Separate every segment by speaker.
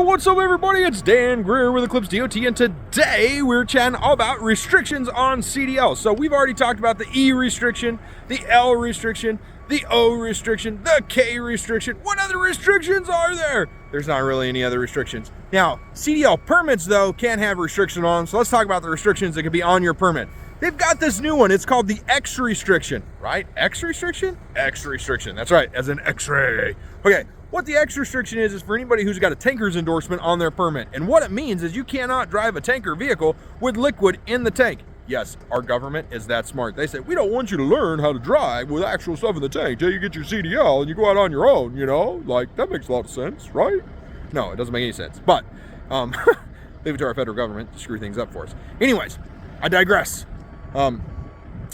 Speaker 1: what's up everybody? It's Dan Greer with Eclipse DOT, and today we're chatting all about restrictions on CDL. So we've already talked about the E restriction, the L restriction, the O restriction, the K restriction. What other restrictions are there? There's not really any other restrictions. Now, CDL permits though can't have restriction on them, so let's talk about the restrictions that can be on your permit. They've got this new one. It's called the X restriction, right? X restriction? X restriction. That's right, as an X-ray. Okay, what the X restriction is for anybody who's got a tanker's endorsement on their permit. And what it means is you cannot drive a tanker vehicle with liquid in the tank. Yes, our government is that smart. They say, we don't want you to learn how to drive with actual stuff in the tank till you get your CDL and you go out on your own, you know? Like, that makes a lot of sense, right? No, it doesn't make any sense. But, leave it to our federal government to screw things up for us. Anyways, I digress.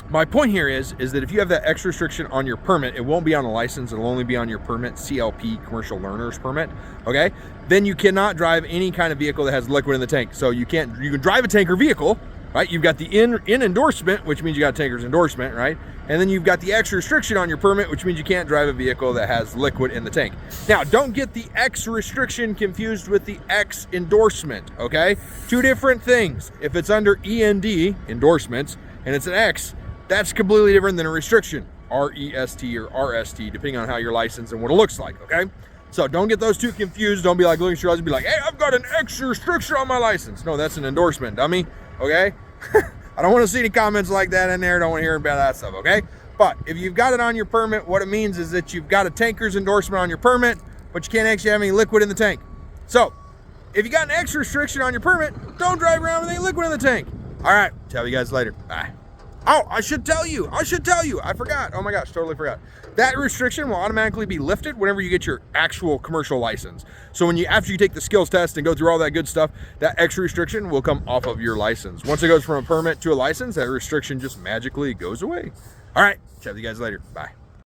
Speaker 1: My point here is that if you have that X restriction on your permit, it won't be on a license, it'll only be on your permit, CLP, commercial learner's permit, okay? Then you cannot drive any kind of vehicle that has liquid in the tank. So you can drive a tanker vehicle, right? You've got the in endorsement, which means you got a tanker's endorsement, right? And then you've got the X restriction on your permit, which means you can't drive a vehicle that has liquid in the tank. Now, don't get the X restriction confused with the X endorsement, okay? Two different things. If it's under END, endorsements, and it's an X, that's completely different than a restriction, REST or RST, depending on how you're licensed and what it looks like, okay? So don't get those two confused. Don't be like, looking at your license and be like, hey, I've got an X restriction on my license. No, that's an endorsement, dummy, okay? I don't want to see any comments like that in there. Don't want to hear about that stuff, okay? But if you've got it on your permit, what it means is that you've got a tanker's endorsement on your permit, but you can't actually have any liquid in the tank. So if you got an X restriction on your permit, don't drive around with any liquid in the tank. All right, tell you guys later. Bye. Oh, I should tell you. I forgot. Oh my gosh, totally forgot. That restriction will automatically be lifted whenever you get your actual commercial license. So after you take the skills test and go through all that good stuff, that X restriction will come off of your license. Once it goes from a permit to a license, that restriction just magically goes away. All right, chat with you guys later. Bye.